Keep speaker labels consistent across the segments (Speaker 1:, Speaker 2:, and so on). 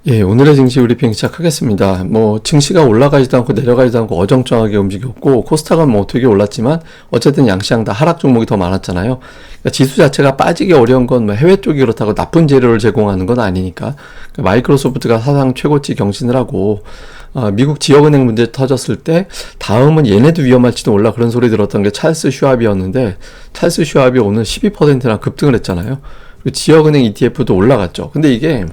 Speaker 1: 예, 오늘의 증시 브리핑 시작하겠습니다. 증시가 올라가지도 않고 내려가지도 않고 어정쩡하게 움직였고, 코스닥은 어떻게 올랐지만, 어쨌든 양시장 다 하락 종목이 더 많았잖아요. 그러니까 지수 자체가 빠지기 어려운 건 해외 쪽이 그렇다고 나쁜 재료를 제공하는 건 아니니까. 그러니까 마이크로소프트가 사상 최고치 경신을 하고, 미국 지역은행 문제 터졌을 때, 다음은 얘네도 위험할지도 몰라 그런 소리 들었던 게 찰스 슈왑이었는데, 찰스 슈왑이 오늘 12%나 급등을 했잖아요. 그리고 지역은행 ETF도 올라갔죠. 근데 이게,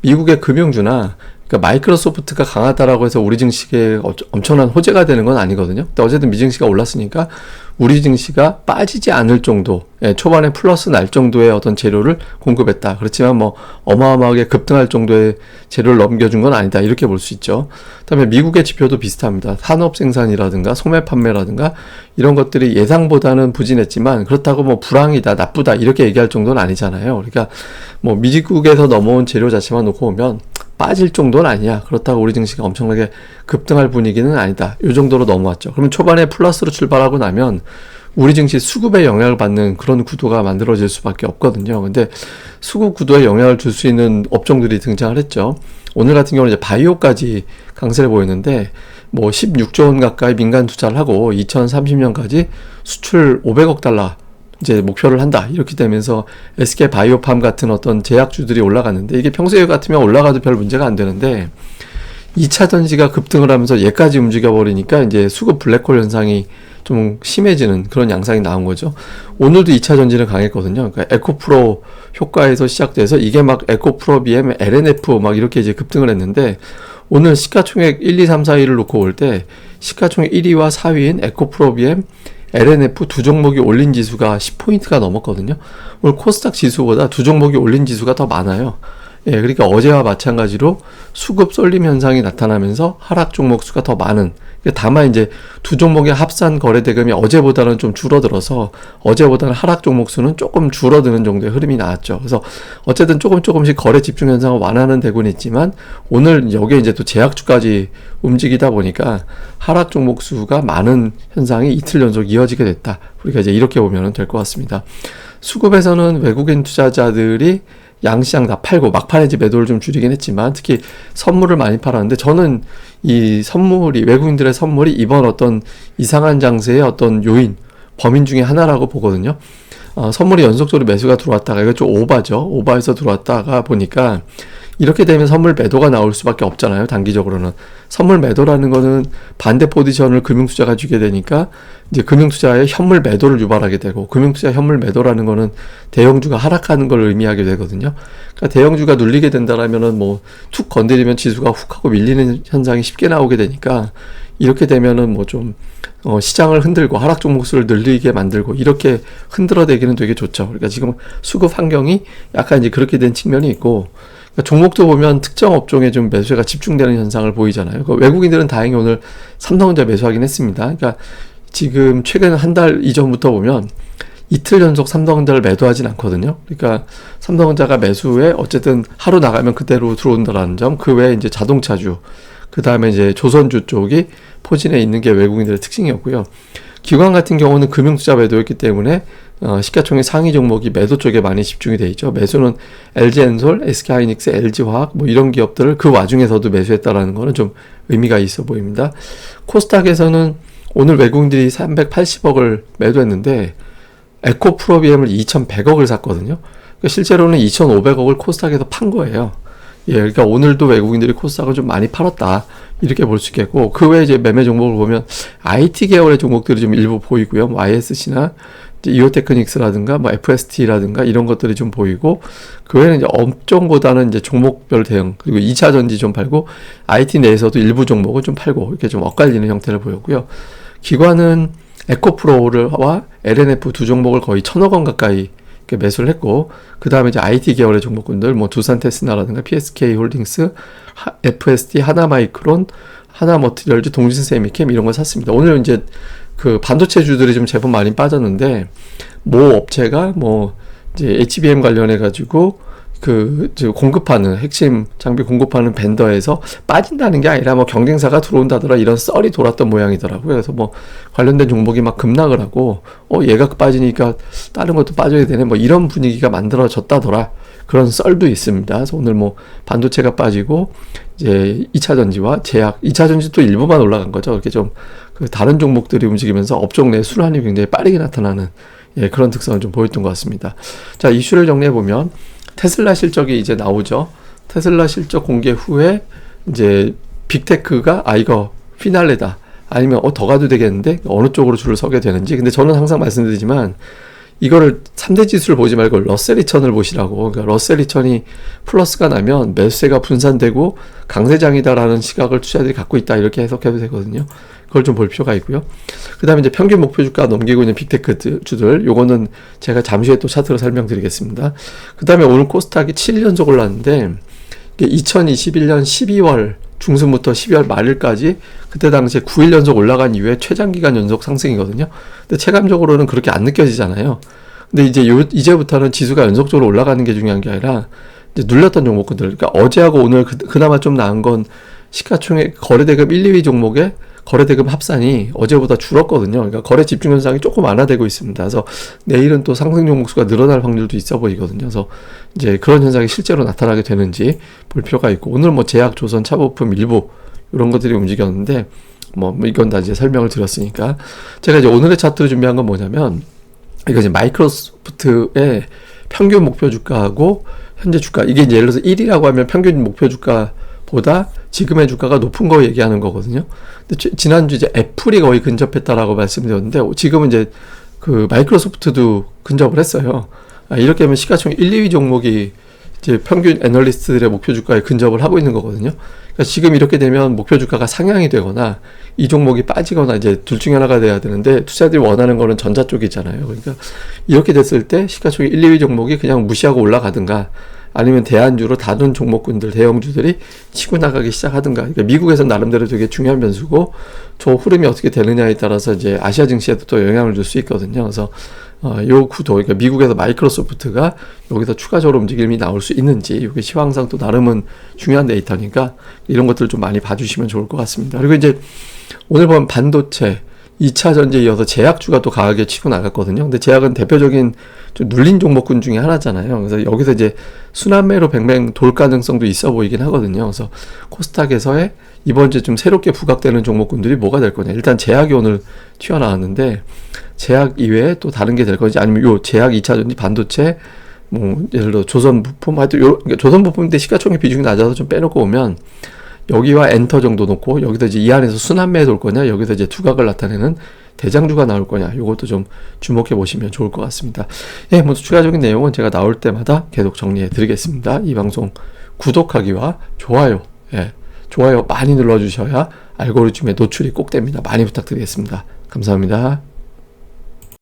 Speaker 1: 미국의 금융주나 그러니까 마이크로소프트가 강하다라고 해서 우리 증시에 엄청난 호재가 되는 건 아니거든요. 근데 어쨌든 미 증시가 올랐으니까 우리 증시가 빠지지 않을 정도, 초반에 플러스 날 정도의 어떤 재료를 공급했다. 그렇지만 어마어마하게 급등할 정도의 재료를 넘겨준 건 아니다. 이렇게 볼 수 있죠. 그다음에 미국의 지표도 비슷합니다. 산업 생산이라든가 소매 판매라든가 이런 것들이 예상보다는 부진했지만 그렇다고 불황이다, 나쁘다 이렇게 얘기할 정도는 아니잖아요. 그러니까 미국에서 넘어온 재료 자체만 놓고 보면 빠질 정도는 아니야. 그렇다고 우리 증시가 엄청나게 급등할 분위기는 아니다. 이 정도로 넘어왔죠. 그러면 초반에 플러스로 출발하고 나면 우리 증시 수급에 영향을 받는 그런 구도가 만들어질 수밖에 없거든요. 근데 수급 구도에 영향을 줄 수 있는 업종들이 등장을 했죠. 오늘 같은 경우는 이제 바이오까지 강세를 보였는데 16조 원 가까이 민간 투자를 하고 2030년까지 수출 500억 달러 이제 목표를 한다. 이렇게 되면서 SK 바이오팜 같은 어떤 제약주들이 올라갔는데 이게 평소에 같으면 올라가도 별 문제가 안 되는데 2차 전지가 급등을 하면서 얘까지 움직여 버리니까 이제 수급 블랙홀 현상이 좀 심해지는 그런 양상이 나온 거죠. 오늘도 2차 전지는 강했거든요. 그러니까 에코프로 효과에서 시작돼서 이게 에코프로 BM, LNF 이렇게 이제 급등을 했는데 오늘 시가총액 1, 2, 3, 4위를 놓고 볼 때 시가총액 1위와 4위인 에코프로 BM, LNF 두 종목이 올린 지수가 10포인트가 넘었거든요. 오늘 코스닥 지수보다 두 종목이 올린 지수가 더 많아요. 그러니까 어제와 마찬가지로 수급 쏠림 현상이 나타나면서 하락 종목 수가 더 많은. 다만 이제 두 종목의 합산 거래 대금이 어제보다는 좀 줄어들어서 어제보다는 하락 종목 수는 조금 줄어드는 정도의 흐름이 나왔죠. 그래서 어쨌든 조금씩 거래 집중 현상을 완화는 되고는 있지만 오늘 여기에 이제 또 제약주까지 움직이다 보니까 하락 종목 수가 많은 현상이 이틀 연속 이어지게 됐다. 우리가 이제 이렇게 보면 될 것 같습니다. 수급에서는 외국인 투자자들이 양시장 다 팔고 막판에 이제 매도를 좀 줄이긴 했지만 특히 선물을 많이 팔았는데 저는 이 선물이 외국인들의 선물이 이번 어떤 이상한 장세의 어떤 요인 범인 중에 하나라고 보거든요. 선물이 연속적으로 매수가 들어왔다가 이거 좀 오버해서 들어왔다가 보니까 이렇게 되면 선물 매도가 나올 수밖에 없잖아요. 단기적으로는 선물 매도라는 거는 반대 포지션을 금융투자가 주게 되니까 이제 금융투자의 현물 매도를 유발하게 되고 금융투자 현물 매도라는 거는 대형주가 하락하는 걸 의미하게 되거든요. 그러니까 대형주가 눌리게 된다라면은 툭 건드리면 지수가 훅 하고 밀리는 현상이 쉽게 나오게 되니까 이렇게 되면은 시장을 흔들고 하락 종목 수를 늘리게 만들고 이렇게 흔들어대기는 되게 좋죠. 그러니까 지금 수급 환경이 약간 이제 그렇게 된 측면이 있고 종목도 보면 특정 업종에 좀 매수가 집중되는 현상을 보이잖아요. 외국인들은 다행히 오늘 삼성전자 매수하긴 했습니다. 그러니까 지금 최근 한 달 이전부터 보면 이틀 연속 삼성전자를 매도하진 않거든요. 그러니까 삼성전자가 매수에 어쨌든 하루 나가면 그대로 들어온다라는 점, 그 외에 이제 자동차주, 그 다음에 이제 조선주 쪽이 포진해 있는 게 외국인들의 특징이었고요. 기관 같은 경우는 금융투자 매도였기 때문에 시가총액 상위 종목이 매도 쪽에 많이 집중이 돼 있죠. 매수는 LG엔솔, SK하이닉스, LG화학 이런 기업들을 그 와중에서도 매수했다라는 거는 좀 의미가 있어 보입니다. 코스닥에서는 오늘 외국인들이 380억을 매도했는데 에코프로비엠을 2,100억을 샀거든요. 그러니까 실제로는 2,500억을 코스닥에서 판 거예요. 그러니까 오늘도 외국인들이 코스닥을 좀 많이 팔았다. 이렇게 볼 수 있겠고, 그 외에 이제 매매 종목을 보면 IT 계열의 종목들이 좀 일부 보이고요. ISC나 이오테크닉스라든가 FST라든가 이런 것들이 좀 보이고, 그 외에는 이제 업종보다는 이제 종목별 대응, 그리고 2차 전지 좀 팔고, IT 내에서도 일부 종목을 좀 팔고, 이렇게 좀 엇갈리는 형태를 보였고요. 기관은 에코프로와 LNF 두 종목을 거의 1,000억 원 가까이 매수를 했고, 그 다음에 이제 IT 계열의 종목군들, 두산테스나라든가 PSK홀딩스, FST, 하나마이크론, 하나머티리얼즈, 동진세미캠 이런 걸 샀습니다. 오늘 이제 그 반도체주들이 좀 제법 많이 빠졌는데, 업체가 이제 HBM 관련해가지고 공급하는 핵심 장비 공급하는 벤더에서 빠진다는 게 아니라 경쟁사가 들어온다더라 이런 썰이 돌았던 모양이더라고요. 그래서 관련된 종목이 막 급락을 하고 얘가 빠지니까 다른 것도 빠져야 되네 이런 분위기가 만들어졌다더라. 그런 썰도 있습니다. 그래서 오늘 뭐 반도체가 빠지고 이제 2차 전지와 제약, 2차 전지 또 일부만 올라간 거죠. 이렇게 좀 그 다른 종목들이 움직이면서 업종 내 순환이 굉장히 빠르게 나타나는 그런 특성을 좀 보였던 것 같습니다. 자, 이슈를 정리해 보면 테슬라 실적이 이제 나오죠. 테슬라 실적 공개 후에 이제 빅테크가 이거 피날레다, 아니면 더 가도 되겠는데 어느 쪽으로 줄을 서게 되는지. 근데 저는 항상 말씀드리지만 이거를 3대 지수를 보지 말고 러셀 2000을 보시라고. 그러니까 러셀 2000이 플러스가 나면 매수세가 분산되고 강세장이다라는 시각을 투자자들이 갖고 있다, 이렇게 해석해도 되거든요. 그걸 좀 볼 필요가 있고요. 그 다음에 이제 평균 목표 주가 넘기고 있는 빅테크 주들, 요거는 제가 잠시 후에 또 차트로 설명드리겠습니다. 그 다음에 오늘 코스닥이 7연속 올랐는데 2021년 12월 중순부터 12월 말일까지 그때 당시에 9일 연속 올라간 이후에 최장기간 연속 상승이거든요. 근데 체감적으로는 그렇게 안 느껴지잖아요. 근데 이제부터는 지수가 연속적으로 올라가는 게 중요한 게 아니라 이제 눌렸던 종목군들, 그러니까 어제하고 오늘 그나마 좀 나은 건 시가총액 거래대금 1, 2위 종목의 거래대금 합산이 어제보다 줄었거든요. 그러니까 거래 집중 현상이 조금 완화되고 있습니다. 그래서 내일은 또 상승 종목 수가 늘어날 확률도 있어 보이거든요. 그래서 이제 그런 현상이 실제로 나타나게 되는지 볼 필요가 있고, 오늘 뭐 제약, 조선, 차부품 일부 이런 것들이 움직였는데 뭐 이건 다 이제 설명을 드렸으니까, 제가 이제 오늘의 차트로 준비한 건 뭐냐면, 이거 이제 마이크로소프트의 평균 목표 주가하고 현재 주가, 이게 이제 예를 들어서 1이라고 하면 평균 목표 주가보다 지금의 주가가 높은 거 얘기하는 거거든요. 근데 지난주 이제 애플이 거의 근접했다라고 말씀드렸는데, 지금은 이제 그 마이크로소프트도 근접을 했어요. 이렇게 하면 시가총액 1, 2위 종목이 이제 평균 애널리스트들의 목표 주가에 근접을 하고 있는 거거든요. 그러니까 지금 이렇게 되면 목표 주가가 상향이 되거나 이 종목이 빠지거나 이제 둘 중에 하나가 돼야 되는데, 투자들이 원하는 거는 전자 쪽이잖아요. 그러니까 이렇게 됐을 때 시가총액 1, 2위 종목이 그냥 무시하고 올라가든가, 아니면 대안주로 다른 종목군들, 대형주들이 치고 나가기 시작하든가. 그러니까 미국에서 나름대로 되게 중요한 변수고, 저 흐름이 어떻게 되느냐에 따라서 이제 아시아 증시에도 또 영향을 줄 수 있거든요. 그래서 요 구도, 그러니까 미국에서 마이크로소프트가 여기서 추가적으로 움직임이 나올 수 있는지, 이게 시황상 또 나름은 중요한 데이터니까 이런 것들을 좀 많이 봐주시면 좋을 것 같습니다. 그리고 이제 오늘 보면 반도체, 2차 전지에 이어서 제약주가 또 강하게 치고 나갔거든요. 근데 제약은 대표적인 좀 눌린 종목군 중에 하나잖아요. 그래서 여기서 이제 순환매로 뱅뱅 돌 가능성도 있어 보이긴 하거든요. 그래서 코스닥에서의 이번 주에 좀 새롭게 부각되는 종목군들이 뭐가 될 거냐. 일단 제약이 오늘 튀어나왔는데, 제약 이외에 또 다른 게 될 건지, 아니면 요 제약 2차 전지, 반도체, 뭐 예를 들어 조선 부품, 하여튼 그러니까 조선 부품인데 시가총액 비중이 낮아서 좀 빼놓고 오면, 여기와 엔터 정도 놓고 여기서 이제 이 안에서 순환매에 돌 거냐, 여기서 이제 두각을 나타내는 대장주가 나올 거냐, 이것도 좀 주목해 보시면 좋을 것 같습니다. 뭐 추가적인 내용은 제가 나올 때마다 계속 정리해 드리겠습니다. 이 방송 구독하기와 좋아요, 좋아요 많이 눌러주셔야 알고리즘에 노출이 꼭 됩니다. 많이 부탁드리겠습니다. 감사합니다.